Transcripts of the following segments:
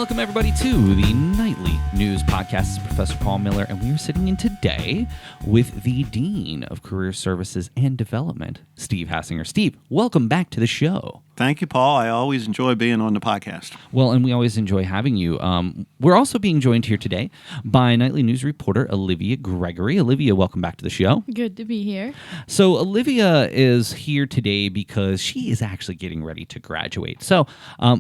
Welcome, everybody, to the Nightly News Podcast. This is Professor Paul Miller, and we are sitting in today with the Dean of Career Services and Development, Steve Hassinger. Steve, welcome back to the show. Thank you, Paul. I always enjoy being on the podcast. Well, and we always enjoy having you. We're also being joined here today by Nightly News reporter Olivia Gregory. Olivia, welcome back to the show. Good to be here. So Olivia is here today because she is actually getting ready to graduate. So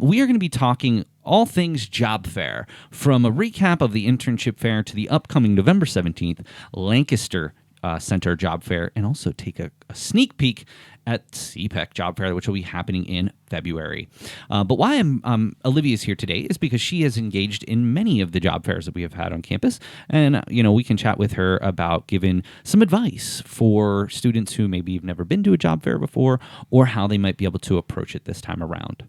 we are going to be talking all things job fair, from a recap of the internship fair to the upcoming November 17th Lancaster Center Job Fair, and also take a sneak peek at CPEC Job Fair, which will be happening in February. But why Olivia's here today is because she has engaged in many of the job fairs that we have had on campus, and we can chat with her about giving some advice for students who maybe have never been to a job fair before, or how they might be able to approach it this time around.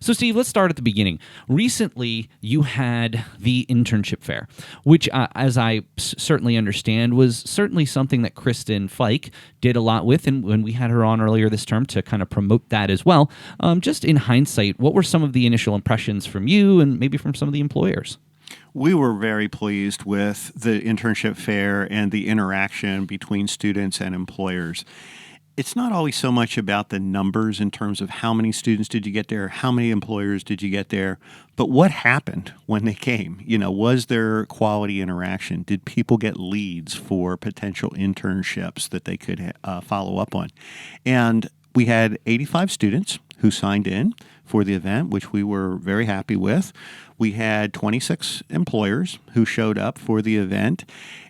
So, Steve, let's start at the beginning. Recently, you had the internship fair, which, as I certainly understand, was certainly something that Kristen Fike did a lot with, and when we had her on earlier this term to kind of promote that as well. Just in hindsight, what were some of the initial impressions from you and maybe from some of the employers? We were very pleased with the internship fair and the interaction between students and employers. It's not always so much about the numbers in terms of how many students did you get there, how many employers did you get there, but what happened when they came? Was there quality interaction? Did people get leads for potential internships that they could follow up on? And we had 85 students who signed in for the event, which we were very happy with. We had 26 employers who showed up for the event,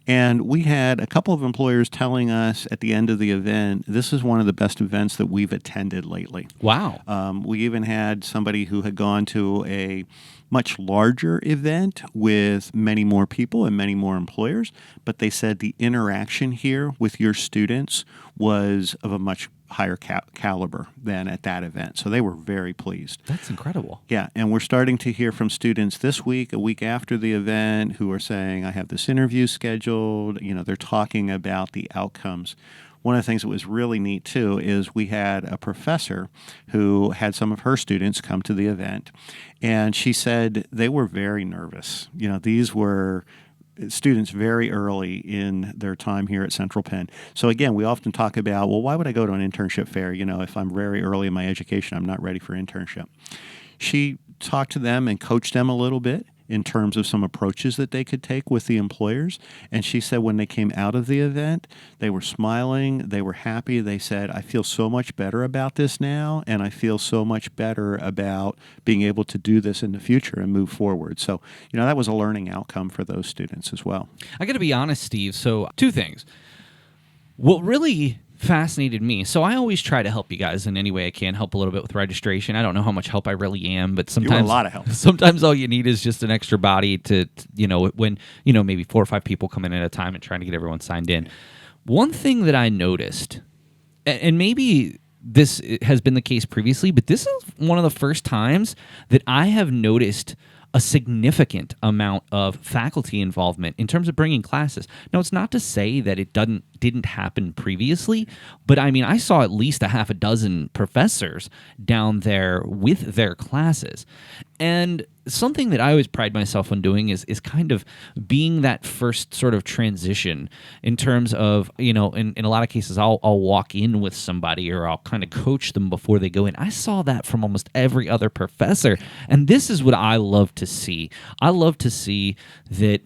and we had a couple of employers telling us at the end of the event, this is one of the best events that we've attended lately. Wow. We even had somebody who had gone to a much larger event with many more people and many more employers, but they said the interaction here with your students was of a much higher caliber than at that event. So they were very pleased. That's incredible. Yeah, and we're starting to hear from students this week, a week after the event, who are saying, I have this interview scheduled. They're talking about the outcomes. One of the things that was really neat, too, is we had a professor who had some of her students come to the event, and she said they were very nervous. These were students very early in their time here at Central Penn. So again, we often talk about, well, why would I go to an internship fair? If I'm very early in my education, I'm not ready for internship. She talked to them and coached them a little bit in terms of some approaches that they could take with the employers. And she said when they came out of the event, they were smiling, they were happy. They said, I feel so much better about this now, and I feel so much better about being able to do this in the future and move forward. So, that was a learning outcome for those students as well. I got to be honest, Steve. So, two things. What really fascinated me. So I always try to help you guys in any way I can, help a little bit with registration. I don't know how much help I really am, but sometimes you're a lot of help. Sometimes all you need is just an extra body to when maybe 4 or 5 people come in at a time and trying to get everyone signed in. One thing that I noticed, and maybe this has been the case previously, but this is one of the first times that I have noticed a significant amount of faculty involvement in terms of bringing classes. Now, it's not to say that it didn't happen previously, but I saw at least a half a dozen professors down there with their classes. And something that I always pride myself on doing is kind of being that first sort of transition in terms of, in a lot of cases, I'll walk in with somebody or I'll kind of coach them before they go in. I saw that from almost every other professor. And this is what I love to see. I love to see that,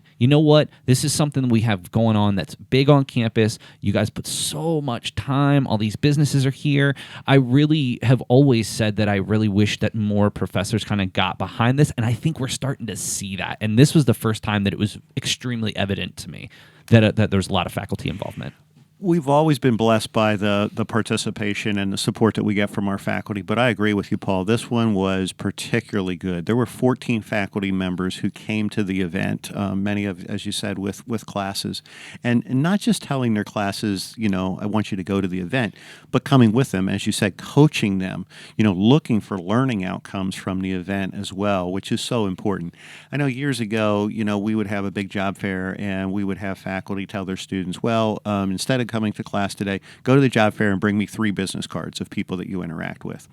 this is something we have going on that's big on campus. You guys put so much time. All these businesses are here. I really have always said that I really wish that more professors kind of got behind this, and I think we're starting to see that. And this was the first time that it was extremely evident to me that there's a lot of faculty involvement. We've always been blessed by the participation and the support that we get from our faculty, but I agree with you, Paul. This one was particularly good. There were 14 faculty members who came to the event, many of, as you said, with classes. And not just telling their classes, I want you to go to the event, but coming with them, as you said, coaching them, looking for learning outcomes from the event as well, which is so important. I know years ago, we would have a big job fair and we would have faculty tell their students, well, instead of coming to class today, go to the job fair and bring me 3 business cards of people that you interact with.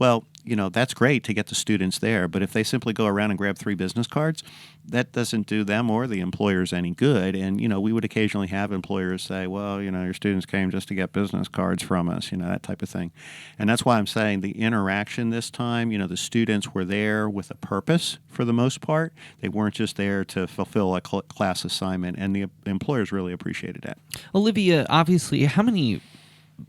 Well, that's great to get the students there. But if they simply go around and grab 3 business cards, that doesn't do them or the employers any good. And, we would occasionally have employers say, well, your students came just to get business cards from us, that type of thing. And that's why I'm saying the interaction this time, the students were there with a purpose for the most part. They weren't just there to fulfill a class assignment, and the employers really appreciated that. Olivia, obviously, how many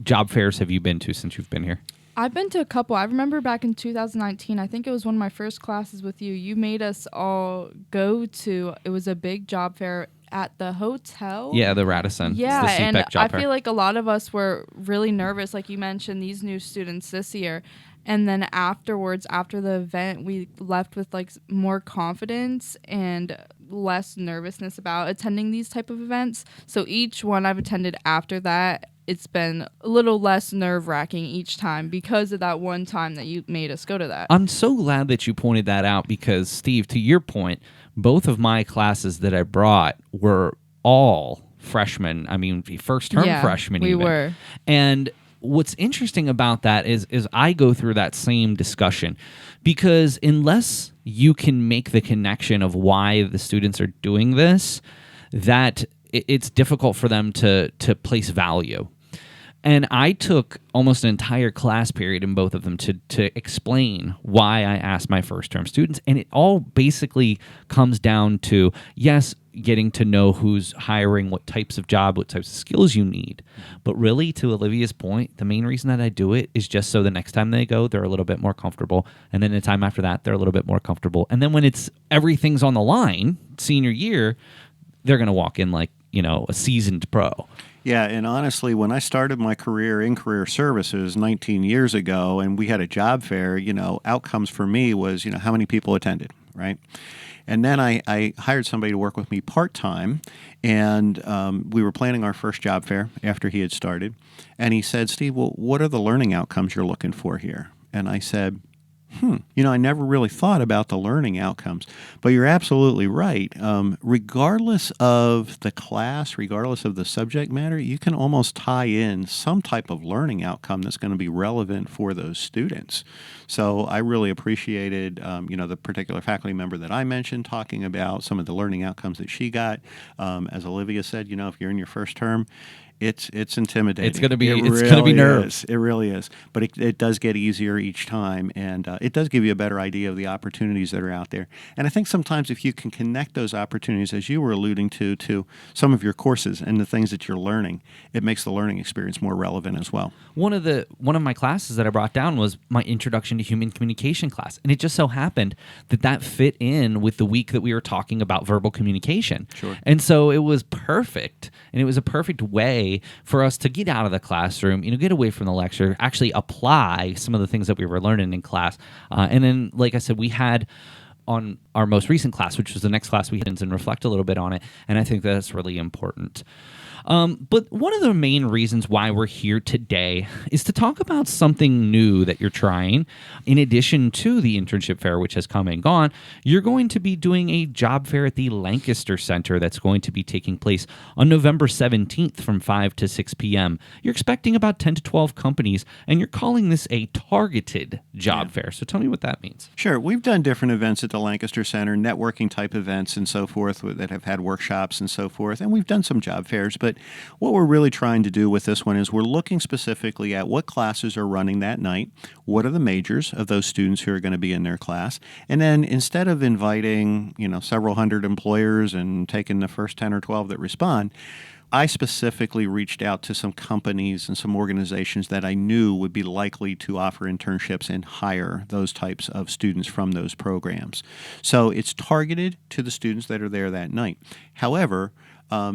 job fairs have you been to since you've been here? I've been to a couple. I remember back in 2019, I think it was one of my first classes with you. You made us all go to, it was a big job fair at the hotel. Yeah, the Radisson. Yeah, it's the and CPEC job I fair. feel like a lot of us were really nervous, like you mentioned, these new students this year. And then afterwards, after the event, we left with like more confidence and less nervousness about attending these type of events. So each one I've attended after that, it's been a little less nerve-wracking each time because of that one time that you made us go to that. I'm so glad that you pointed that out because, Steve, to your point, both of my classes that I brought were all freshmen. I mean, first-term freshmen we even. were. And what's interesting about that is I go through that same discussion because unless you can make the connection of why the students are doing this, that it's difficult for them to place value. And I took almost an entire class period in both of them to explain why I asked my first-term students. And it all basically comes down to, yes, getting to know who's hiring, what types of job, what types of skills you need. But really, to Olivia's point, the main reason that I do it is just so the next time they go, they're a little bit more comfortable. And then the time after that, they're a little bit more comfortable. And then when everything's on the line, senior year, they're going to walk in like, a seasoned pro. Yeah, and honestly, when I started my career in career services 19 years ago and we had a job fair, outcomes for me was, how many people attended, right? And then I hired somebody to work with me part-time, and we were planning our first job fair after he had started. And he said, Steve, well, what are the learning outcomes you're looking for here? And I said, I never really thought about the learning outcomes, but you're absolutely right. Regardless of the class, regardless of the subject matter, you can almost tie in some type of learning outcome that's going to be relevant for those students. So I really appreciated, the particular faculty member that I mentioned talking about some of the learning outcomes that she got. As Olivia said, if you're in your first term, it's intimidating. It's gonna be really nerves. It really is. But it does get easier each time, and it does give you a better idea of the opportunities that are out there. And I think sometimes if you can connect those opportunities, as you were alluding to some of your courses and the things that you're learning, it makes the learning experience more relevant as well. One of my classes that I brought down was my Introduction to Human Communication class, and it just so happened that fit in with the week that we were talking about verbal communication. Sure. And so it was perfect, and it was a perfect way for us to get out of the classroom, get away from the lecture, actually apply some of the things that we were learning in class. And then, like I said, we had on our most recent class, which was the next class we had, and reflect a little bit on it. And I think that's really important. But one of the main reasons why we're here today is to talk about something new that you're trying. In addition to the internship fair, which has come and gone, you're going to be doing a job fair at the Lancaster Center that's going to be taking place on November 17th from 5 to 6 p.m. You're expecting about 10 to 12 companies, and you're calling this a targeted job fair. So tell me what that means. Sure. We've done different events at the Lancaster Center, networking type events and so forth that have had workshops and so forth, and we've done some job fairs, but what we're really trying to do with this one is we're looking specifically at what classes are running that night, what are the majors of those students who are going to be in their class, and then instead of inviting, several hundred employers and taking the first 10 or 12 that respond, I specifically reached out to some companies and some organizations that I knew would be likely to offer internships and hire those types of students from those programs. So it's targeted to the students that are there that night. However,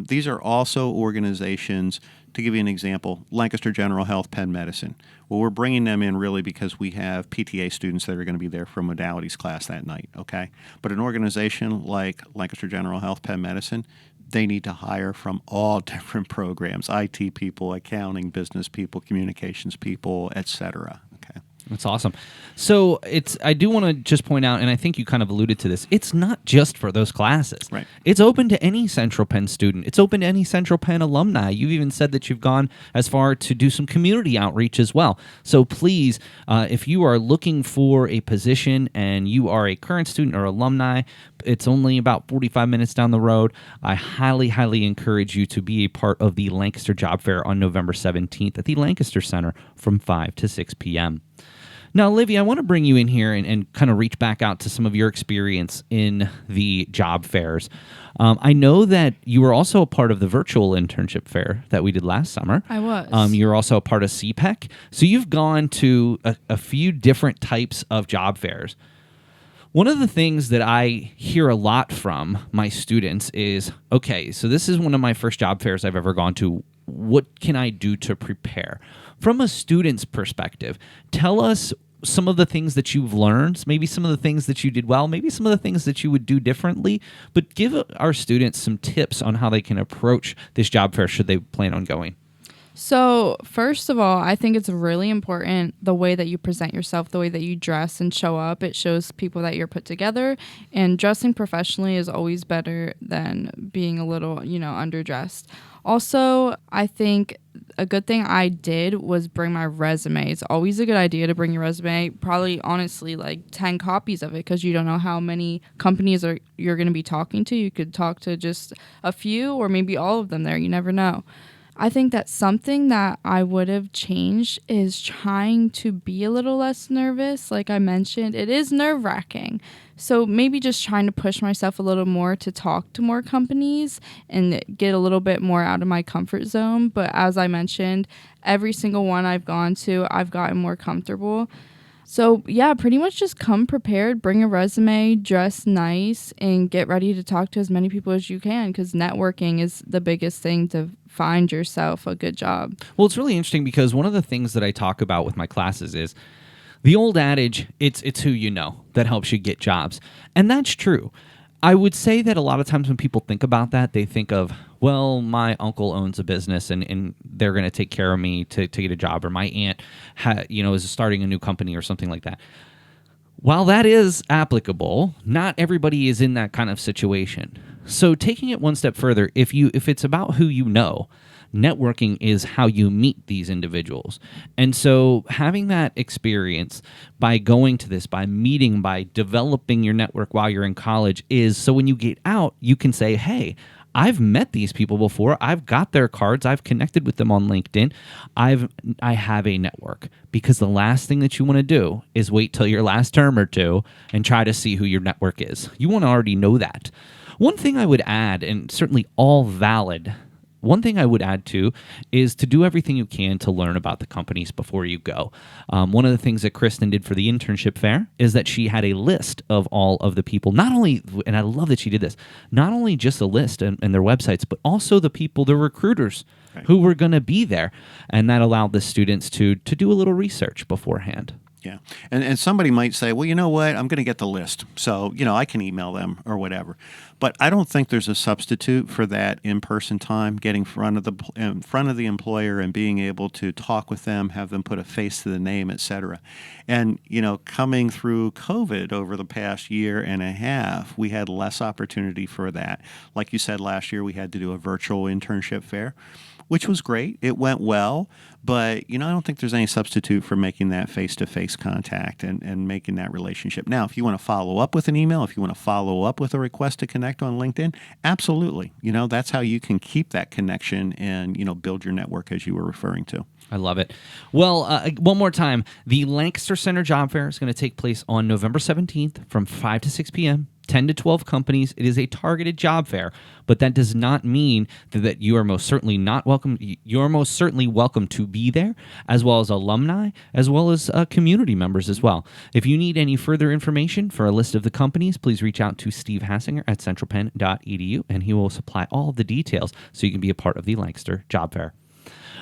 these are also organizations, to give you an example, Lancaster General Health, Penn Medicine. Well, we're bringing them in really because we have PTA students that are going to be there for modalities class that night, okay? But an organization like Lancaster General Health, Penn Medicine, they need to hire from all different programs, IT people, accounting, business people, communications people, et cetera, okay? That's awesome. So I do want to just point out, and I think you kind of alluded to this, it's not just for those classes. Right. It's open to any Central Penn student. It's open to any Central Penn alumni. You've even said that you've gone as far to do some community outreach as well. So please, if you are looking for a position and you are a current student or alumni, it's only about 45 minutes down the road. I highly, highly encourage you to be a part of the Lancaster Job Fair on November 17th at the Lancaster Center from 5 to 6 p.m. Now, Olivia, I want to bring you in here and kind of reach back out to some of your experience in the job fairs. I know that you were also a part of the virtual internship fair that we did last summer. I was. You're also a part of CPEC. So you've gone to a few different types of job fairs. One of the things that I hear a lot from my students is, okay, so this is one of my first job fairs I've ever gone to. What can I do to prepare? From a student's perspective, tell us some of the things that you've learned, maybe some of the things that you did well, maybe some of the things that you would do differently, but give our students some tips on how they can approach this job fair should they plan on going. So, first of all, I think it's really important the way that you present yourself, the way that you dress and show up. It shows people that you're put together, and dressing professionally is always better than being a little, underdressed. Also, I think a good thing I did was bring my resume. It's always a good idea to bring your resume, probably honestly like 10 copies of it, because you don't know how many companies you're going to be talking to. You could talk to just a few or maybe all of them there. You never know. I think that something that I would have changed is trying to be a little less nervous. Like I mentioned, it is nerve-wracking. So maybe just trying to push myself a little more to talk to more companies and get a little bit more out of my comfort zone. But as I mentioned, every single one I've gone to, I've gotten more comfortable. So yeah, pretty much just come prepared, bring a resume, dress nice, and get ready to talk to as many people as you can, because networking is the biggest thing to find yourself a good job. Well, it's really interesting because one of the things that I talk about with my classes is the old adage, it's who you know that helps you get jobs. And that's true. I would say that a lot of times when people think about that, they think of, well, my uncle owns a business and they're going to take care of me to get a job, or my aunt is starting a new company or something like that. While that is applicable, not everybody is in that kind of situation. So taking it one step further, if it's about who you know, networking is how you meet these individuals. And so having that experience by going to this, by meeting, by developing your network while you're in college is so when you get out, you can say, hey, I've met these people before. I've got their cards. I've connected with them on LinkedIn. I have a network, because the last thing that you want to do is wait till your last term or two and try to see who your network is. You want to already know that. One thing I would add, and certainly all valid, one thing I would add to is to do everything you can to learn about the companies before you go. One of the things that Kristen did for the internship fair is that she had a list of all of the people, not only, and I love that she did this, not only just a list and their websites, but also the people, the recruiters who were going to be there. And that allowed the students to do a little research beforehand. Yeah. And somebody might say, well, you know what? I'm going to get the list. So, I can email them or whatever. But I don't think there's a substitute for that in-person time, getting in front of the employer and being able to talk with them, have them put a face to the name, et cetera. And, coming through COVID over the past year and a half, we had less opportunity for that. Like you said, last year we had to do a virtual internship fair, which was great. It went well. But, I don't think there's any substitute for making that face-to-face contact and making that relationship. Now, if you want to follow up with an email, if you want to follow up with a request to connect on LinkedIn, absolutely. That's how you can keep that connection and, build your network as you were referring to. I love it. Well, one more time, the Lancaster Center Job Fair is going to take place on November 17th from 5 to 6 p.m., 10 to 12 companies. It is a targeted job fair, but that does not mean that you are most certainly not welcome. You're most certainly welcome to be there, as well as alumni, as well as community members as well. If you need any further information for a list of the companies, please reach out to Steve Hassinger at centralpenn.edu, and he will supply all of the details so you can be a part of the Lancaster Job Fair.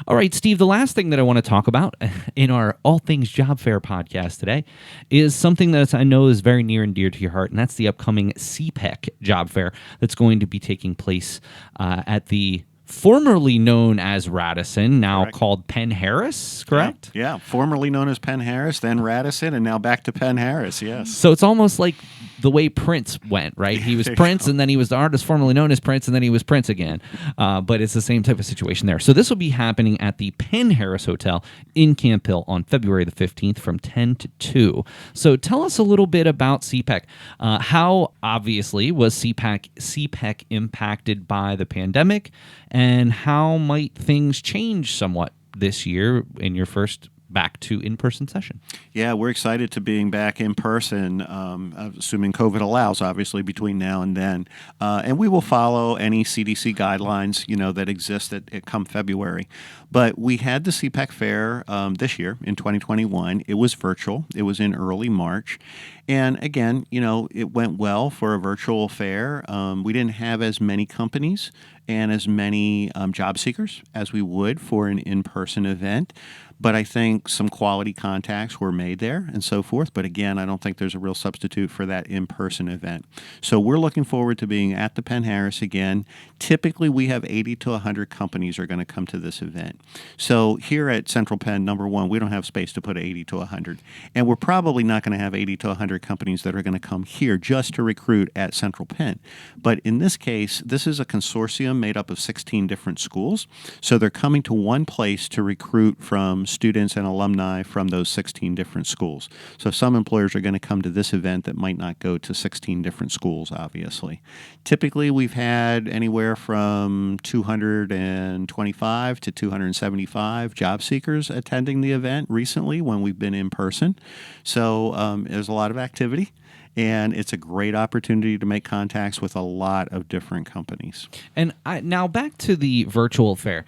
All right, Steve, the last thing that I want to talk about in our All Things Job Fair podcast today is something that I know is very near and dear to your heart, and that's the upcoming CPEC Job Fair that's going to be taking place at the formerly known as Radisson, now Correct. called Penn Harris, correct? Yeah, formerly known as Penn Harris, then Radisson, and now back to Penn Harris, yes. So it's almost like the way Prince went, right? He was There you Prince, go. and then he was the artist formerly known as Prince, and then he was Prince again. But it's the same type of situation there. So this will be happening at the Penn Harris Hotel in Camp Hill on February the 15th from 10 to 2. So tell us a little bit about CPEC. How, obviously, was CPEC impacted by the pandemic, and how might things change somewhat this year in your first back to in-person session? Yeah, we're excited to being back in person, assuming COVID allows, obviously, between now and then. And we will follow any CDC guidelines, that exist at come February. But we had the CPEC Fair this year in 2021. It was virtual. It was in early March. And again, it went well for a virtual fair. We didn't have as many companies and as many job seekers as we would for an in-person event. But I think some quality contacts were made there and so forth. But again, I don't think there's a real substitute for that in-person event. So we're looking forward to being at the Penn Harris again. Typically, we have 80 to 100 companies are going to come to this event. So here at Central Penn, number one, we don't have space to put 80 to 100. And we're probably not going to have 80 to 100 companies that are going to come here just to recruit at Central Penn. But in this case, this is a consortium made up of 16 different schools. So they're coming to one place to recruit from students and alumni from those 16 different schools. So some employers are going to come to this event that might not go to 16 different schools, obviously. Typically, we've had anywhere from 225 to 275 job seekers attending the event recently when we've been in person. So there's a lot of activity. And it's a great opportunity to make contacts with a lot of different companies. And now back to the virtual fair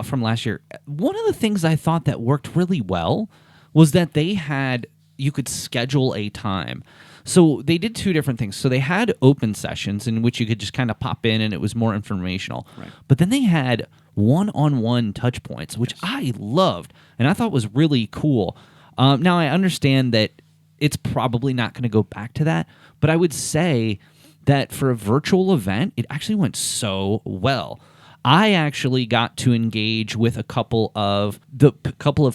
from last year. One of the things I thought that worked really well was that you could schedule a time. So they did two different things. So they had open sessions in which you could just kind of pop in and it was more informational. Right. But then they had one-on-one touch points, which I loved and I thought was really cool. Now I understand that it's probably not going to go back to that, but I would say that for a virtual event, it actually went so well. I actually got to engage with a couple of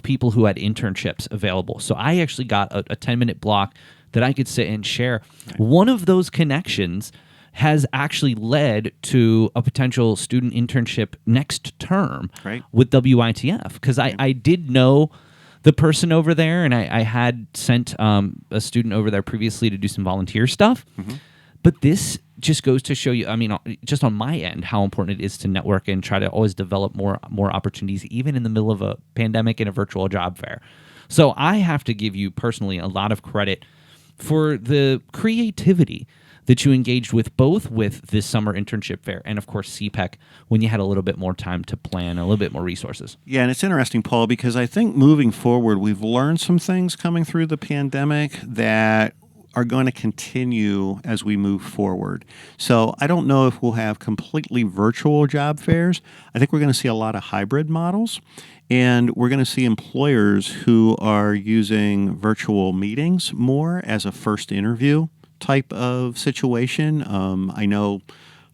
people who had internships available. So I actually got a 10-minute block that I could sit and share. Right. One of those connections has actually led to a potential student internship next term with WITF, because I did know the person over there, and I had sent a student over there previously to do some volunteer stuff. Mm-hmm. But this just goes to show you, I mean, just on my end, how important it is to network and try to always develop more opportunities, even in the middle of a pandemic and a virtual job fair. So I have to give you personally a lot of credit for the creativity that you engaged with, both with this summer internship fair and, of course, CPEC, when you had a little bit more time to plan, a little bit more resources. Yeah, and it's interesting, Paul, because I think moving forward, we've learned some things coming through the pandemic that are going to continue as we move forward. So I don't know if we'll have completely virtual job fairs. I think we're going to see a lot of hybrid models, and we're going to see employers who are using virtual meetings more as a first interview type of situation. I know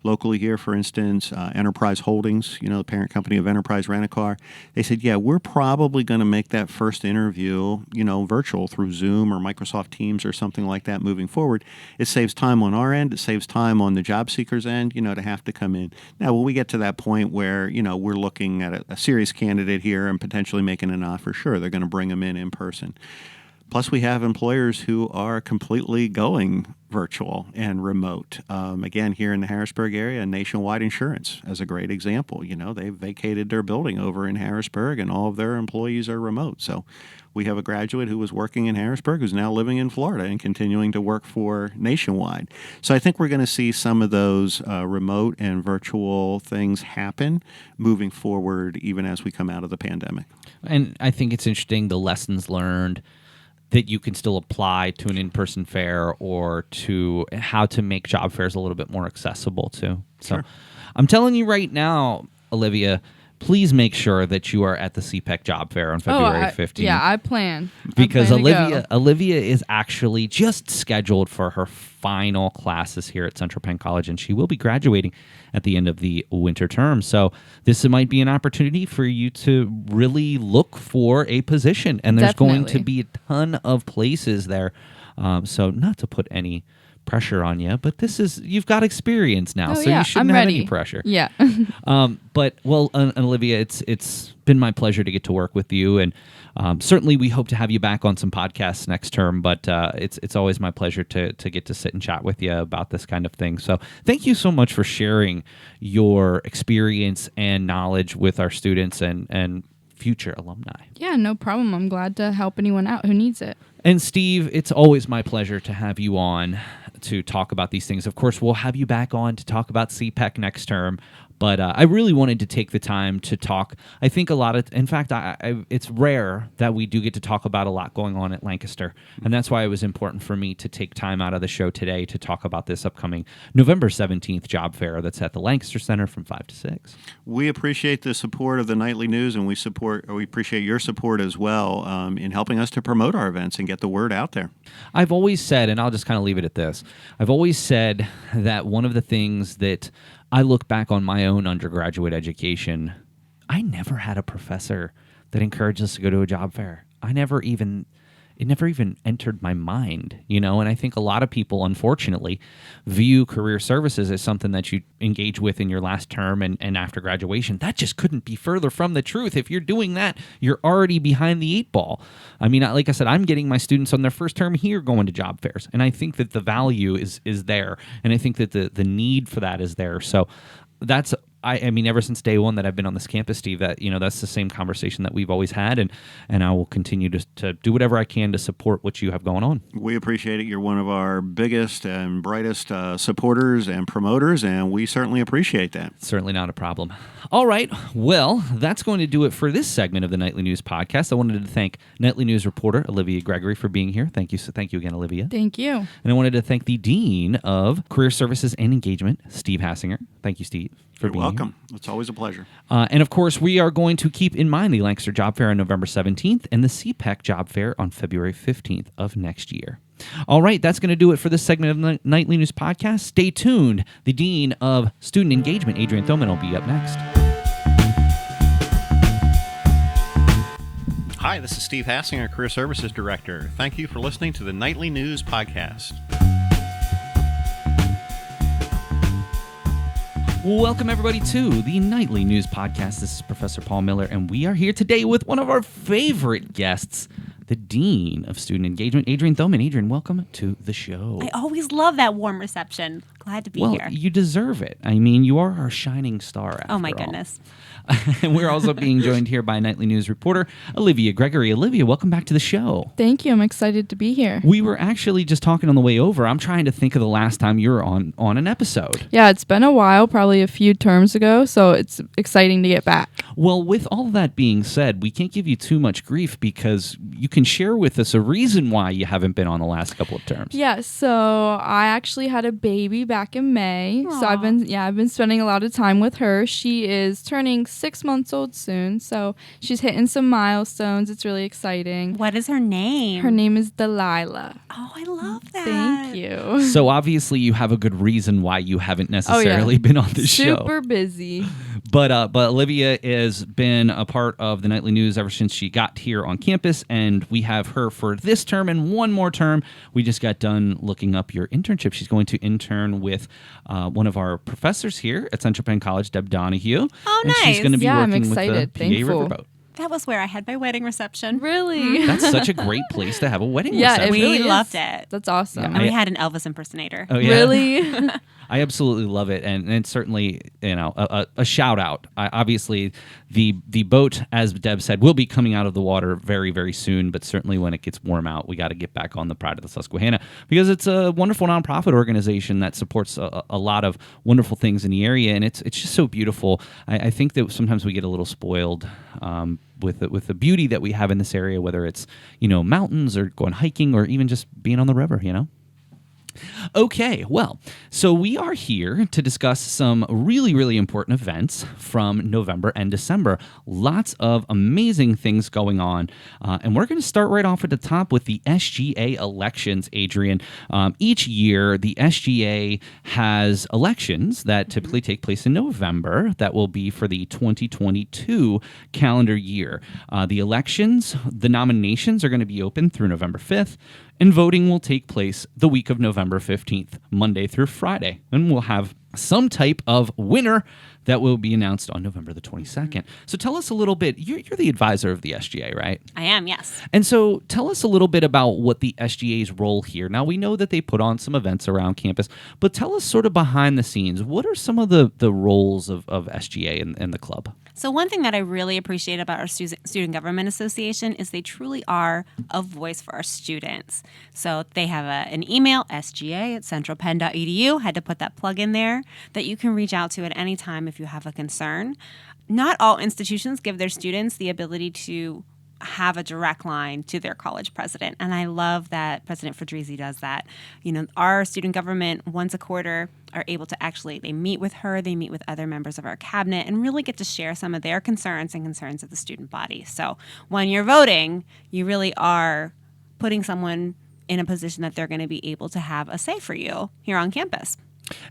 locally here, for instance, Enterprise Holdings, the parent company of Enterprise Rent-A-Car, they said, yeah, we're probably going to make that first interview, virtual through Zoom or Microsoft Teams or something like that moving forward. It saves time on our end. It saves time on the job seeker's end, to have to come in. Now, when we get to that point where, we're looking at a serious candidate here and potentially making an offer, sure, they're going to bring them in person. Plus, we have employers who are completely going virtual and remote. Again, here in the Harrisburg area, Nationwide Insurance as a great example. They've vacated their building over in Harrisburg, and all of their employees are remote. So we have a graduate who was working in Harrisburg who's now living in Florida and continuing to work for Nationwide. So I think we're going to see some of those remote and virtual things happen moving forward, even as we come out of the pandemic. And I think it's interesting, the lessons learned that you can still apply to an in-person fair or to how to make job fairs a little bit more accessible too. So Sure. I'm telling you right now, Olivia, please make sure that you are at the CPEC Job Fair on February 15th. Yeah, I plan. Because I plan to go. Olivia is actually just scheduled for her final classes here at Central Penn College, and she will be graduating at the end of the winter term. So this might be an opportunity for you to really look for a position, and there's going to be a ton of places there. So not to put any pressure on you, but you've got experience now, so you shouldn't have any pressure. Yeah. But Olivia, it's been my pleasure to get to work with you, and certainly we hope to have you back on some podcasts next term. But it's always my pleasure to get to sit and chat with you about this kind of thing. So thank you so much for sharing your experience and knowledge with our students and future alumni. Yeah, no problem. I'm glad to help anyone out who needs it. And Steve, it's always my pleasure to have you on to talk about these things. Of course, we'll have you back on to talk about CPEC next term. But I really wanted to take the time to talk. I think in fact, it's rare that we do get to talk about a lot going on at Lancaster. And that's why it was important for me to take time out of the show today to talk about this upcoming November 17th job fair that's at the Lancaster Center from 5 to 6. We appreciate the support of the Nightly News, and we appreciate your support as well in helping us to promote our events and get the word out there. I've always said, and I'll just kind of leave it at this, I've always said that one of the things that I look back on my own undergraduate education, I never had a professor that encouraged us to go to a job fair. It never even entered my mind, and I think a lot of people, unfortunately, view career services as something that you engage with in your last term and after graduation. That just couldn't be further from the truth. If you're doing that, you're already behind the 8 ball. I mean, like I said, I'm getting my students on their first term here going to job fairs, and I think that the value is there, and I think that the need for that is there. So that's I mean, ever since day one that I've been on this campus, Steve, that's the same conversation that we've always had, and I will continue to do whatever I can to support what you have going on. We appreciate it. You're one of our biggest and brightest supporters and promoters, and we certainly appreciate that. Certainly not a problem. All right. Well, that's going to do it for this segment of the Nightly News podcast. I wanted to thank Nightly News reporter Olivia Gregory for being here. Thank you. So thank you again, Olivia. Thank you. And I wanted to thank the Dean of Career Services and Engagement, Steve Hassinger. Thank you, Steve. You're welcome. Here. It's always a pleasure. And of course, we are going to keep in mind the Lancaster Job Fair on November 17th and the CPEC Job Fair on February 15th of next year. All right, that's going to do it for this segment of the Nightly News podcast. Stay tuned. The Dean of Student Engagement, Adrienne Thoman, will be up next. Hi, this is Steve Hassinger, Career Services Director. Thank you for listening to the Nightly News podcast. Welcome, everybody, to the Nightly News Podcast. This is Professor Paul Miller, and we are here today with one of our favorite guests, the Dean of Student Engagement, Adrienne Thoman. Adrienne, welcome to the show. I always love that warm reception. Glad to be here. Well, you deserve it. I mean, you are our shining star, after all. Oh, my goodness. And we're also being joined here by Nightly News reporter Olivia Gregory. Olivia, welcome back to the show. Thank you. I'm excited to be here. We were actually just talking on the way over. I'm trying to think of the last time you were on an episode. Yeah, it's been a while, probably a few terms ago, so it's exciting to get back. Well, with all that being said, we can't give you too much grief because you can share with us a reason why you haven't been on the last couple of terms. Yeah, so I actually had a baby back in May. Aww. So I've been spending a lot of time with her. She is turning 6 months old soon, so she's hitting some milestones. It's really exciting. What is her name? Her name is Delilah. Oh, I love that. Thank you. So obviously you have a good reason why you haven't necessarily been on the show. Super busy. But Olivia has been a part of the Nightly News ever since she got here on campus, and we have her for this term and one more term. We just got done looking up your internship. She's going to intern with one of our professors here at Central Penn College, Deb Donahue. Oh, and nice. She's going to be I'm working excited. with the PA Thankful. Riverboat. That was where I had my wedding reception. Really? That's such a great place to have a wedding Yeah, reception. We really is. loved it. That's awesome. And we had an Elvis impersonator. Oh, yeah. Really? I absolutely love it, and it's certainly a shout out. Obviously, the boat, as Deb said, will be coming out of the water very, very soon. But certainly, when it gets warm out, we got to get back on the Pride of the Susquehanna because it's a wonderful nonprofit organization that supports a lot of wonderful things in the area, and it's just so beautiful. I think that sometimes we get a little spoiled with the beauty that we have in this area, whether it's mountains or going hiking or even just being on the river. Okay, well, so we are here to discuss some really, really important events from November and December. Lots of amazing things going on. And we're going to start right off at the top with the SGA elections, Adrienne. Each year, the SGA has elections that typically take place in November that will be for the 2022 calendar year. The elections, the nominations are going to be open through November 5th. And voting will take place the week of November 15th, Monday through Friday. And we'll have some type of winner that will be announced on November the 22nd. So tell us a little bit. You're the advisor of the SGA, right? I am, yes. And so tell us a little bit about what the SGA's role here. Now, we know that they put on some events around campus, but tell us sort of behind the scenes. What are some of the roles of SGA and the club? So one thing that I really appreciate about our Student Government Association is they truly are a voice for our students. So they have an email, sga@centralpenn.edu. Had to put that plug in there that you can reach out to at any time if you have a concern. Not all institutions give their students the ability to have a direct line to their college president. And I love that President Fedrizzi does that. You know, our student government once a quarter are able to they meet with her, they meet with other members of our cabinet and really get to share some of their concerns and concerns of the student body. So when you're voting, you really are putting someone in a position that they're going to be able to have a say for you here on campus.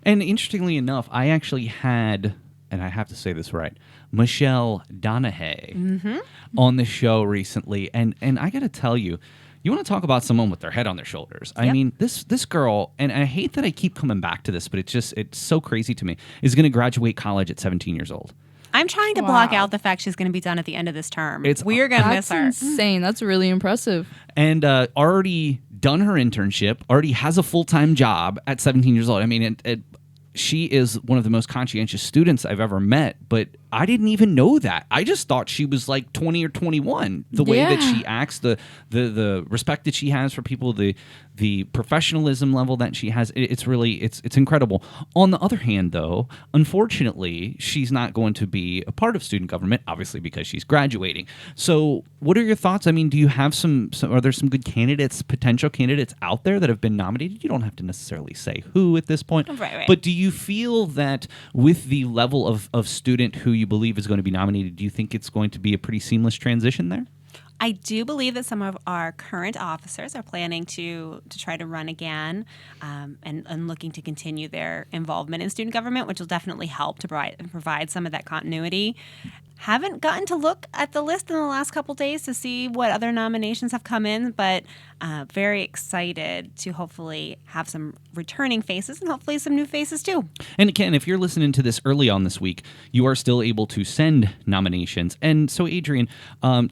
And interestingly enough, I actually had, and I have to say this right, Michelle Donahue on the show recently. And I got to tell you, you want to talk about someone with their head on their shoulders. I mean, this girl, and I hate that I keep coming back to this, but it's so crazy to me, is going to graduate college at 17 years old. I'm trying to block out the fact she's going to be done at the end of this term. We're going to miss her. That's insane. That's really impressive. And already done her internship, already has a full-time job at 17 years old. I mean, she is one of the most conscientious students I've ever met, but I didn't even know that. I just thought she was like 20 or 21. The way that she acts, the respect that she has for people, the professionalism level that she has, it's incredible. On the other hand, though, unfortunately, she's not going to be a part of student government, obviously because she's graduating. So what are your thoughts? I mean, do you have are there some good candidates, potential candidates out there that have been nominated? You don't have to necessarily say who at this point. Right. But do you feel that with the level of student who you believe is going to be nominated, do you think it's going to be a pretty seamless transition there? I do believe that some of our current officers are planning to try to run again and looking to continue their involvement in student government, which will definitely help to provide some of that continuity. Haven't gotten to look at the list in the last couple days to see what other nominations have come in, but very excited to hopefully have some returning faces and hopefully some new faces too. And again, if you're listening to this early on this week, you are still able to send nominations. And so, Adrienne,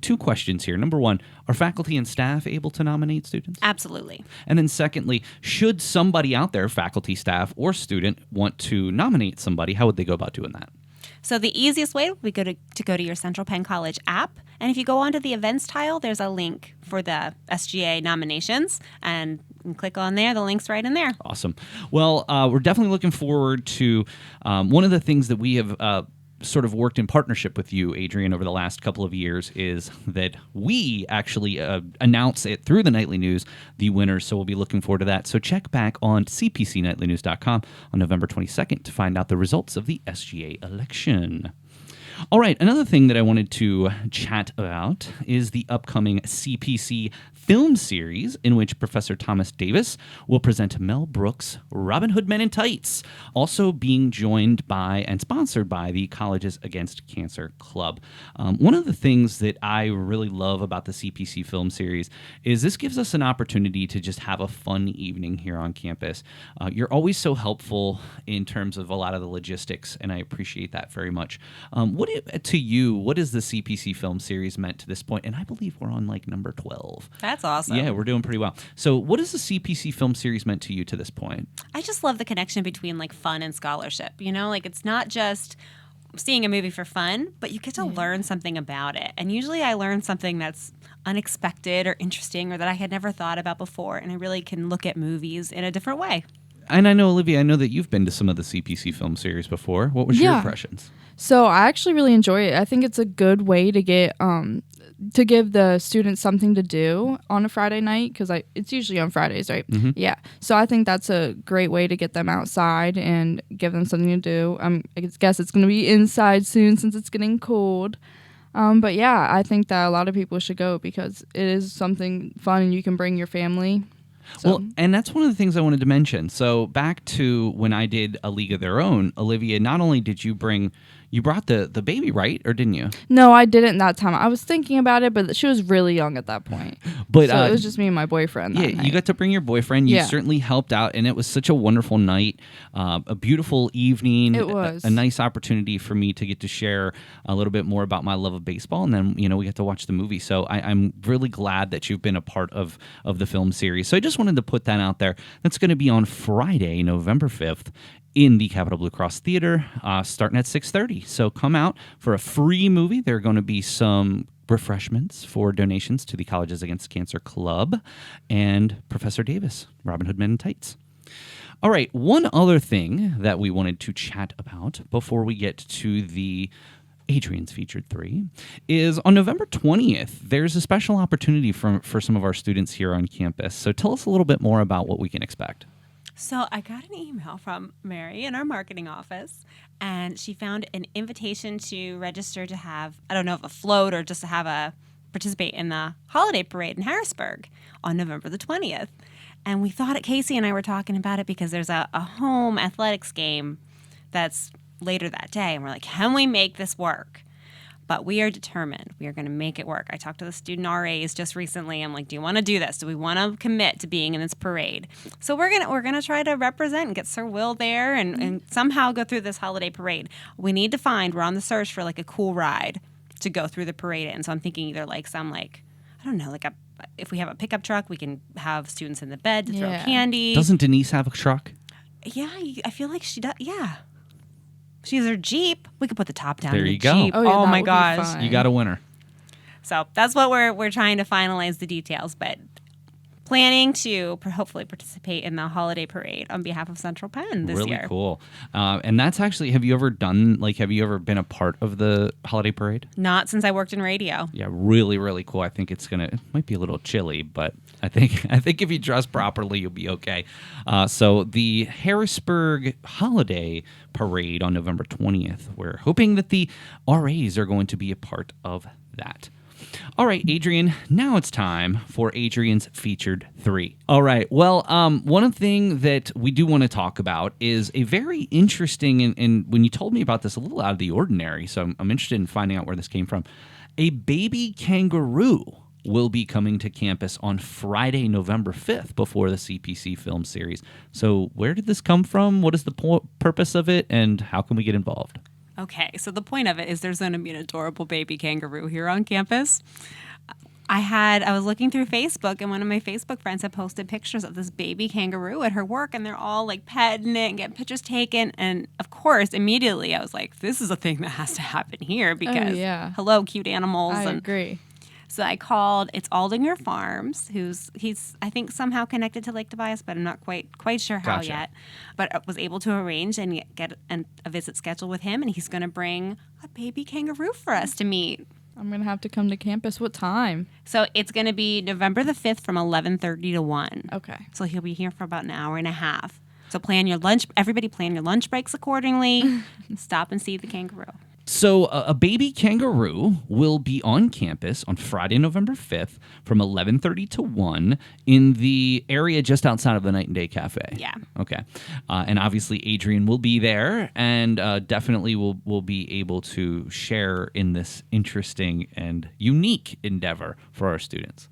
two questions here. Number one, are faculty and staff able to nominate students? Absolutely. And then secondly, should somebody out there, faculty, staff, or student, want to nominate somebody, how would they go about doing that? So the easiest way would be to go to your Central Penn College app. And if you go onto the events tile, there's a link for the SGA nominations. And you can click on there. The link's right in there. Awesome. Well, we're definitely looking forward to one of the things that we have sort of worked in partnership with you, Adrienne, over the last couple of years is that we actually announce it through the Nightly News, the winners. So we'll be looking forward to that. So check back on cpcnightlynews.com on November 22nd to find out the results of the SGA election. All right, another thing that I wanted to chat about is the upcoming CPC film series in which Professor Thomas Davis will present Mel Brooks' Robin Hood Men in Tights, also being joined by and sponsored by the Colleges Against Cancer Club. One of the things that I really love about the CPC film series is this gives us an opportunity to just have a fun evening here on campus. You're always so helpful in terms of a lot of the logistics, and I appreciate that very much. What is the CPC film series meant to this point? And I believe we're on like number 12. That's awesome. Yeah, we're doing pretty well. So what is the CPC film series meant to you to this point? I just love the connection between like fun and scholarship. You know, like it's not just seeing a movie for fun, but you get to learn something about it. And usually I learn something that's unexpected or interesting or that I had never thought about before. And I really can look at movies in a different way. And I know, Olivia, I know that you've been to some of the CPC film series before. What was your impressions? So I actually really enjoy it. I think it's a good way to get to give the students something to do on a Friday night, because it's usually on Fridays, right? Mm-hmm. Yeah. So I think that's a great way to get them outside and give them something to do. I guess it's going to be inside soon since it's getting cold. But yeah, I think that a lot of people should go because it is something fun and you can bring your family. So. Well, and that's one of the things I wanted to mention. So back to when I did A League of Their Own, Olivia, not only did you brought the baby, right? Or didn't you? No, I didn't that time. I was thinking about it, but she was really young at that point. But so it was just me and my boyfriend that night. You got to bring your boyfriend. You Yeah. certainly helped out, and it was such a wonderful night, a beautiful evening. It was. A nice opportunity for me to get to share a little bit more about my love of baseball, and then we got to watch the movie. So I'm really glad that you've been a part of the film series. So I just wanted to put that out there. That's going to be on Friday, November 5th. In the Capital Blue Cross Theater, starting at 6:30. So come out for a free movie. There are going to be some refreshments for donations to the Colleges Against Cancer Club and Professor Davis, Robin Hood Men in Tights. All right, one other thing that we wanted to chat about before we get to the Adrienne's Featured 3 is on November 20th, there's a special opportunity for some of our students here on campus. So tell us a little bit more about what we can expect. So I got an email from Mary in our marketing office, and she found an invitation to register to have, I don't know if a float or just to have participate in the holiday parade in Harrisburg on November the 20th. And we thought Casey and I were talking about it because there's a home athletics game that's later that day. And we're like, can we make this work? But we are determined. We are going to make it work. I talked to the student RAs just recently. I'm like, do you want to do this? Do we want to commit to being in this parade? So we're gonna try to represent and get Sir Will there and somehow go through this holiday parade. We're on the search for like a cool ride to go through the parade in. So I'm thinking either if we have a pickup truck, we can have students in the bed to throw candy. Doesn't Denise have a truck? Yeah, I feel like she does. Yeah. She has her Jeep. We could put the top down There in the you go. Jeep. Oh, yeah, that my would be gosh. fun. You got a winner. So that's what we're trying to finalize the details, but planning to hopefully participate in the holiday parade on behalf of Central Penn this year. Really cool. And that's actually, have you ever been a part of the holiday parade? Not since I worked in radio. Yeah, really, really cool. I think it might be a little chilly, but I think if you dress properly, you'll be okay. So the Harrisburg holiday parade on November 20th, we're hoping that the RAs are going to be a part of that. All right, Adrienne, now it's time for Adrienne's Featured 3. All right, well, one thing that we do want to talk about is a very interesting, and when you told me about this, a little out of the ordinary, so I'm interested in finding out where this came from. A baby kangaroo will be coming to campus on Friday, November 5th, before the CPC film series. So where did this come from? What is the purpose of it, and how can we get involved? Okay, so the point of it is there's going to be an adorable baby kangaroo here on campus. I was looking through Facebook, and one of my Facebook friends had posted pictures of this baby kangaroo at her work, and they're all like petting it and getting pictures taken. And of course, immediately I was like, this is a thing that has to happen here because, hello, cute animals. I agree. So I called, it's Aldinger Farms, he's I think somehow connected to Lake Tobias, but I'm not quite sure how yet. But I was able to arrange and get a visit scheduled with him, and he's going to bring a baby kangaroo for us to meet. I'm going to have to come to campus. What time? So it's going to be November the 5th from 11:30 to 1. Okay. So he'll be here for about an hour and a half. So everybody plan your lunch breaks accordingly. Stop and see the kangaroo. So a baby kangaroo will be on campus on Friday, November 5th from 11:30 to 1 in the area just outside of the Night and Day Cafe. Yeah. Okay. And obviously Adrienne will be there and definitely will be able to share in this interesting and unique endeavor for our students.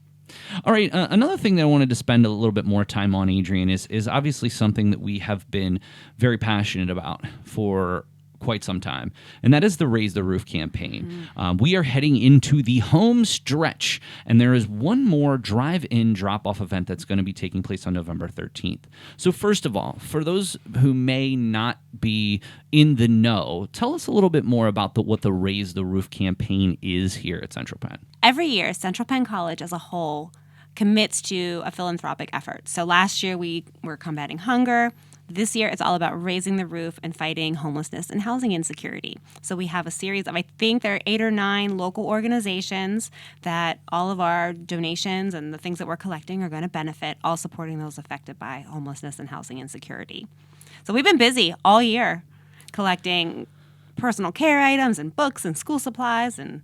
All right, another thing that I wanted to spend a little bit more time on, Adrienne, is obviously something that we have been very passionate about for quite some time, and that is the Raise the Roof campaign. We are heading into the home stretch, and there is one more drive-in drop-off event that's going to be taking place on November 13th. So first of all, for those who may not be in the know, tell us a little bit more about what the Raise the Roof campaign is here at Central Penn. Every year, Central Penn College as a whole commits to a philanthropic effort. So last year we were combating hunger. This year, it's all about raising the roof and fighting homelessness and housing insecurity. So we have a series of, I think there are 8 or 9 local organizations that all of our donations and the things that we're collecting are going to benefit, all supporting those affected by homelessness and housing insecurity. So we've been busy all year collecting personal care items and books and school supplies. And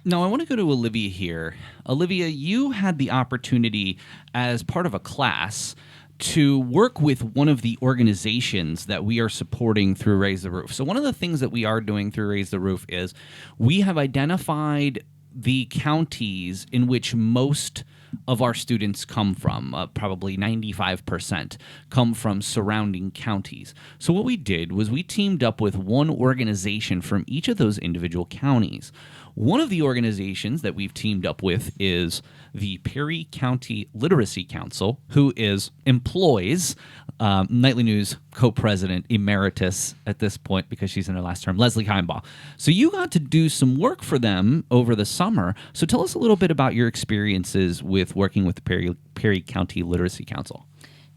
now I want to go to Olivia here. Olivia, you had the opportunity as part of a class to work with one of the organizations that we are supporting through Raise the Roof. So one of the things that we are doing through Raise the Roof is we have identified the counties in which most of our students come from, probably 95% come from surrounding counties. So what we did was we teamed up with one organization from each of those individual counties. One of the organizations that we've teamed up with is the Perry County Literacy Council, who employs Nightly News co-president emeritus at this point because she's in her last term, Leslie Heimbaugh. So you got to do some work for them over the summer. So tell us a little bit about your experiences with working with the Perry County Literacy Council.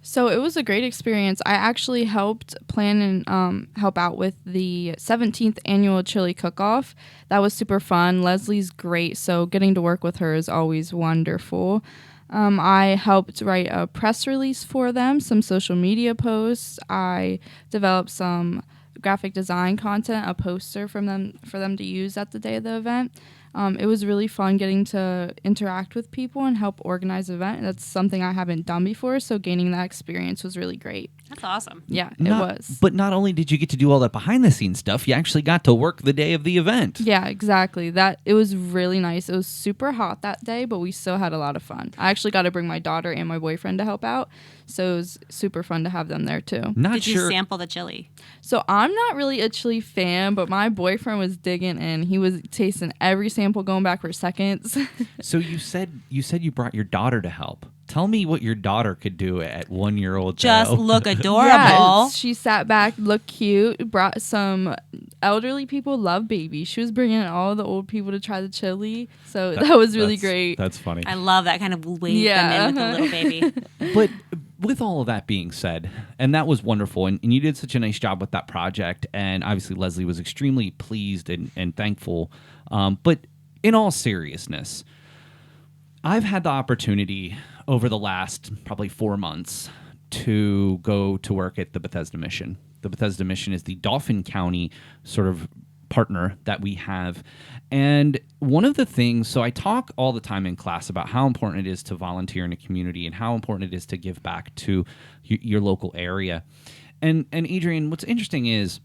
So it was a great experience. I actually helped plan and help out with the 17th annual chili cook-off. That was super fun. Leslie's great, so getting to work with her is always wonderful. I helped write a press release for them, some social media posts. I developed some graphic design content, a poster for them to use at the day of the event. It was really fun getting to interact with people and help organize an event. That's something I haven't done before, so gaining that experience was really great. that's awesome. Yeah, it was. But not only did you get to do all that behind-the-scenes stuff, you actually got to work the day of the event. Yeah, exactly. It was really nice. It was super hot that day, but we still had a lot of fun. I actually got to bring my daughter and my boyfriend to help out, so it was super fun to have them there too. Did you sample the chili? So I'm not really a chili fan, but my boyfriend was digging in. He was tasting every sample, going back for seconds. So you said you brought your daughter to help. Tell me what your daughter could do at 1-year-old. Just look adorable. Yeah, she sat back, looked cute, brought some elderly people, love babies. She was bringing all the old people to try the chili. So that was really great. That's funny. I love that kind of wave them in with the little baby. But with all of that being said, and that was wonderful, and you did such a nice job with that project, and obviously Leslie was extremely pleased and thankful. But in all seriousness, I've had the opportunity over the last probably 4 months to go to work at the Bethesda Mission. The Bethesda Mission is the Dauphin County sort of partner that we have. And one of the things, so I talk all the time in class about how important it is to volunteer in a community and how important it is to give back to your local area. And Adrienne, what's interesting is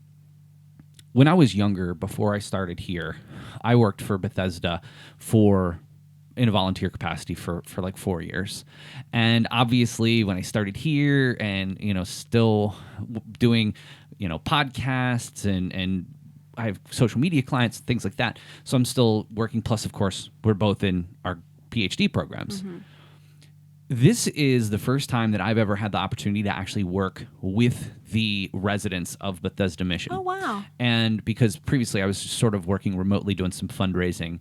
when I was younger, before I started here, I worked for Bethesda in a volunteer capacity for like 4 years. And obviously when I started here and, still doing, podcasts and I have social media clients, things like that. So I'm still working. Plus, of course, we're both in our PhD programs. Mm-hmm. This is the first time that I've ever had the opportunity to actually work with the residents of Bethesda Mission. Oh, wow. And because previously I was just sort of working remotely doing some fundraising,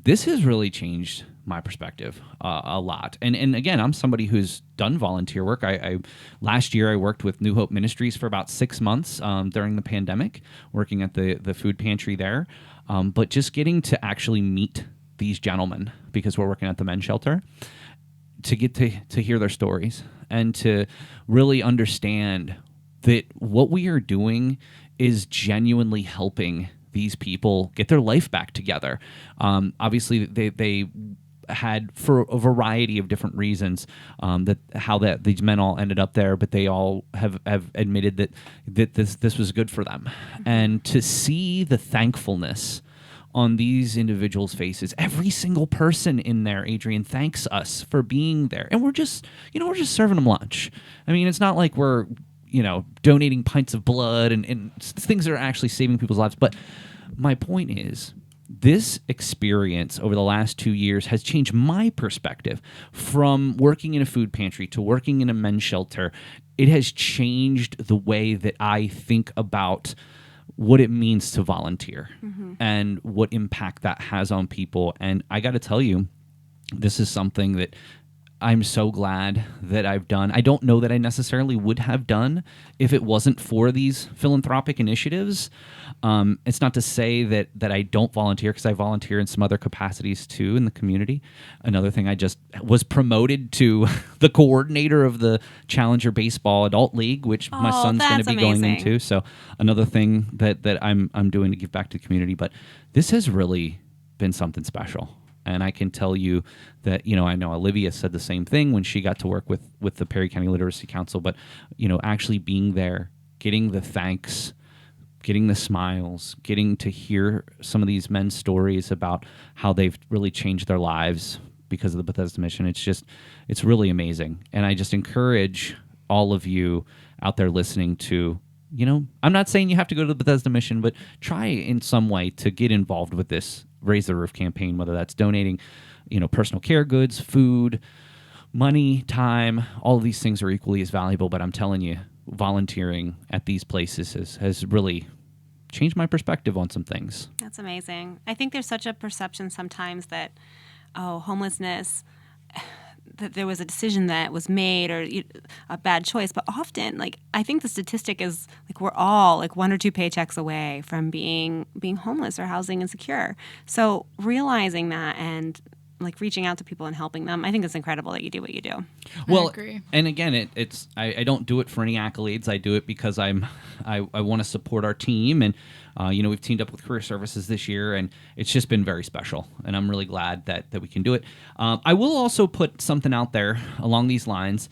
this has really changed my perspective a lot. And again, I'm somebody who's done volunteer work. Last year I worked with New Hope Ministries for about 6 months during the pandemic, working at the food pantry there. But just getting to actually meet these gentlemen, because we're working at the men's shelter, to get to hear their stories and to really understand that what we are doing is genuinely helping these people get their life back together. Obviously, they had, for a variety of different reasons, that these men all ended up there, but they all have admitted that this was good for them. And to see the thankfulness on these individuals' faces, every single person in there, Adrienne, thanks us for being there, and we're just serving them lunch. I mean, it's not like we're donating pints of blood and things that are actually saving people's lives. But my point is, this experience over the last 2 years has changed my perspective from working in a food pantry to working in a men's shelter. It has changed the way that I think about what it means to volunteer and what impact that has on people. And I got to tell you, this is something that I'm so glad that I've done. I don't know that I necessarily would have done if it wasn't for these philanthropic initiatives. It's not to say that I don't volunteer, because I volunteer in some other capacities too in the community. Another thing, I just was promoted to the coordinator of the Challenger Baseball Adult League, which my Oh, son's going to that's be going amazing. into. So another thing that I'm doing to give back to the community. But this has really been something special. And I can tell you that, I know Olivia said the same thing when she got to work with the Perry County Literacy Council, but, actually being there, getting the thanks, getting the smiles, getting to hear some of these men's stories about how they've really changed their lives because of the Bethesda mission. It's really amazing. And I just encourage all of you out there listening to, I'm not saying you have to go to the Bethesda mission, but try in some way to get involved with this Raise the Roof campaign, whether that's donating, personal care goods, food, money, time. All of these things are equally as valuable, but I'm telling you, volunteering at these places has really changed my perspective on some things. That's amazing. I think there's such a perception sometimes that, homelessness, that there was a decision that was made or a bad choice. But often, I think the statistic is we're all 1 or 2 paychecks away from being homeless or housing insecure. So realizing that and reaching out to people and helping them, I think it's incredible that you do what you do. Well, I agree. And again, I don't do it for any accolades. I do it because I want to support our team, and we've teamed up with Career Services this year, and it's just been very special. And I'm really glad that we can do it. I will also put something out there along these lines.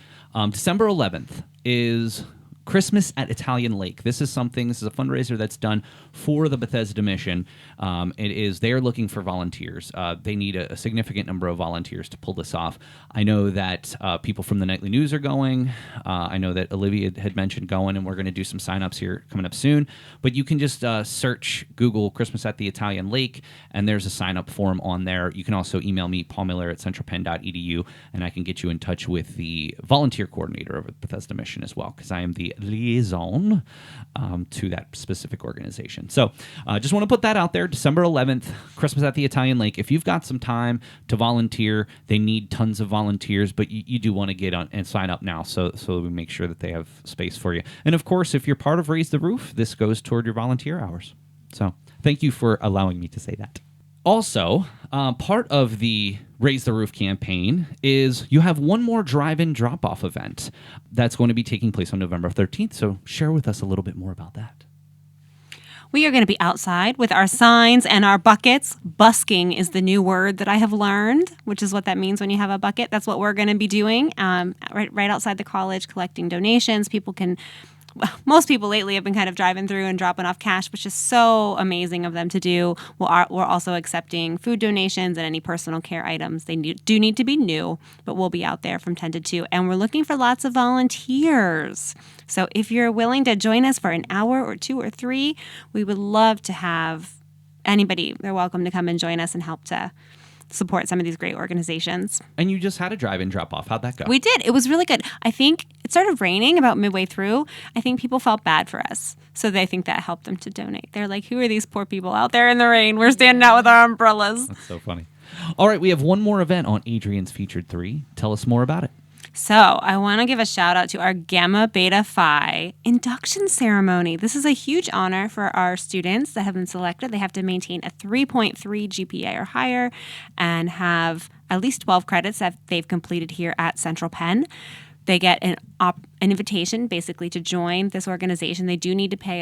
December 11th is Christmas at Italian Lake. This is a fundraiser that's done for the Bethesda mission. They are looking for volunteers. They need a significant number of volunteers to pull this off. I know that people from the Nightly News are going. I know that Olivia had mentioned going, and we're going to do some signups here coming up soon. But you can just search Google Christmas at the Italian Lake, and there's a sign-up form on there. You can also email me, paulmiller@centralpenn.edu, and I can get you in touch with the volunteer coordinator of the Bethesda mission as well, because I am the liaison to that specific organization. So just want to put that out there. December 11th, Christmas at the Italian Lake. If you've got some time to volunteer, they need tons of volunteers, but you do want to get on and sign up now so we make sure that they have space for you. And of course, if you're part of Raise the Roof, this goes toward your volunteer hours. So thank you for allowing me to say that. Also, part of the Raise the Roof campaign is you have one more drive-in drop-off event that's going to be taking place on November 13th. So share with us a little bit more about that. We are going to be outside with our signs and our buckets. Busking is the new word that I have learned, which is what that means when you have a bucket. That's what we're going to be doing right outside the college, collecting donations. Most people lately have been kind of driving through and dropping off cash, which is so amazing of them to do. We're also accepting food donations and any personal care items. They do need to be new, but we'll be out there from 10 to 2. And we're looking for lots of volunteers. So if you're willing to join us for an hour or 2 or 3, we would love to have anybody. They're welcome to come and join us and help to support some of these great organizations. And you just had a drive-in drop-off. How'd that go? We did. It was really good. I think it started raining about midway through. I think people felt bad for us. So they think that helped them to donate. They're like, who are these poor people out there in the rain? We're standing out with our umbrellas. That's so funny. All right, we have one more event on Adrienne's Featured 3. Tell us more about it. So I want to give a shout out to our Gamma Beta Phi induction ceremony. This is a huge honor for our students that have been selected. They have to maintain a 3.3 GPA or higher and have at least 12 credits that they've completed here at Central Penn. They get an invitation basically to join this organization. They do need to pay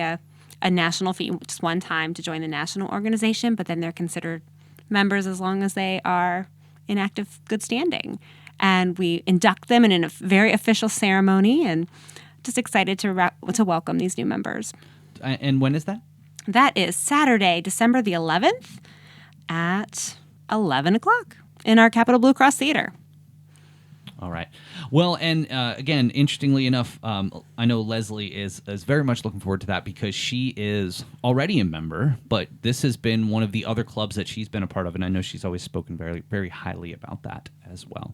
a national fee just one time to join the national organization, but then they're considered members as long as they are in active good standing. And we induct them in a very official ceremony, and just excited to welcome these new members. And when is that? That is Saturday, December the 11th at 11 o'clock in our Capital Blue Cross Theater. All right. Well, and again, interestingly enough, I know Leslie is very much looking forward to that because she is already a member, but this has been one of the other clubs that she's been a part of, and I know she's always spoken very, very highly about that as well.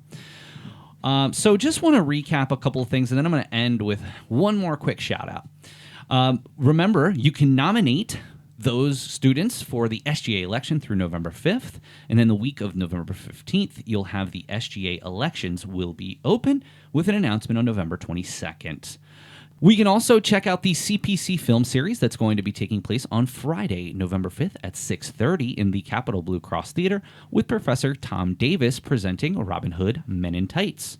So just want to recap a couple of things, and then I'm going to end with one more quick shout out. Remember, you can nominate those students for the SGA election through November 5th. And then the week of November 15th, you'll have the SGA elections will be open with an announcement on November 22nd. We can also check out the CPC film series that's going to be taking place on Friday, November 5th at 6:30 in the Capitol Blue Cross Theater with Professor Tom Davis presenting Robin Hood Men in Tights.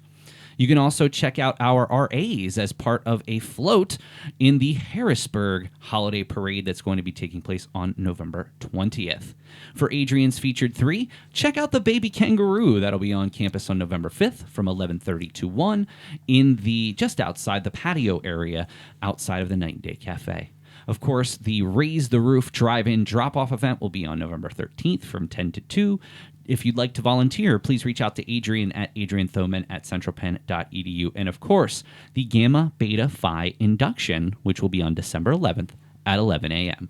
You can also check out our RAs as part of a float in the Harrisburg Holiday Parade that's going to be taking place on November 20th. For Adrienne's Featured 3, check out the Baby Kangaroo. That'll be on campus on November 5th from 11:30 to 1 in the just outside the patio area outside of the Night and Day Cafe. Of course, the Raise the Roof Drive-In Drop-Off event will be on November 13th from 10 to 2. If you'd like to volunteer, please reach out to Adrienne at Adrienne Thoman at centralpenn.edu. And of course, the Gamma Beta Phi induction, which will be on December 11th at 11 a.m.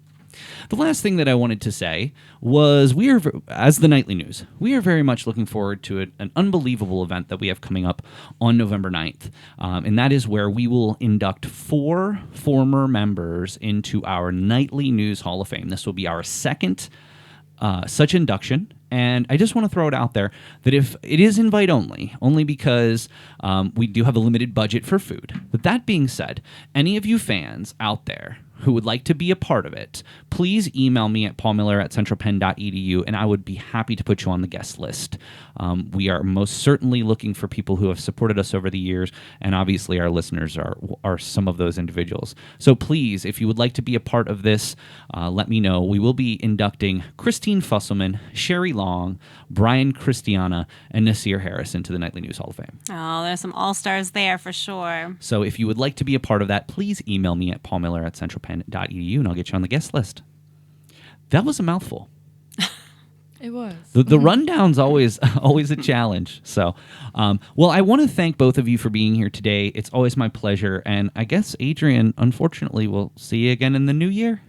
The last thing that I wanted to say was as the Nightly News, we are very much looking forward to an unbelievable event that we have coming up on November 9th. And that is where we will induct 4 former members into our Nightly News Hall of Fame. This will be our second such induction. And I just want to throw it out there that if it is invite only because we do have a limited budget for food. But that being said, any of you fans out there who would like to be a part of it, please email me at paulmiller@centralpenn.edu, and I would be happy to put you on the guest list. We are most certainly looking for people who have supported us over the years, and obviously our listeners are some of those individuals. So please, if you would like to be a part of this, let me know. We will be inducting Christine Fusselman, Sherry Long, Brian Christiana, and Nasir Harris into the Nightly News Hall of Fame. Oh, there's some all-stars there for sure. So if you would like to be a part of that, please email me at paulmiller@centralpenn.edu, and I'll get you on the guest list. That was a mouthful. It was. The rundown's always a challenge. So, well, I want to thank both of you for being here today. It's always my pleasure. And I guess, Adrienne, unfortunately, we'll see you again in the new year.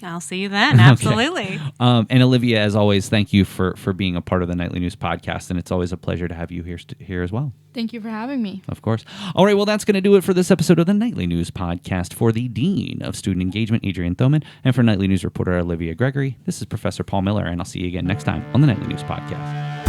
I'll see you then. Absolutely. And Olivia, as always, thank you for being a part of the Nightly News podcast. And it's always a pleasure to have you here as well. Thank you for having me. Of course. All right, well, that's going to do it for this episode of the Nightly News podcast. For the Dean of Student Engagement, Adrienne Thoman, and for Nightly News reporter Olivia Gregory, this is Professor Paul Miller, and I'll see you again next time on the Nightly News podcast.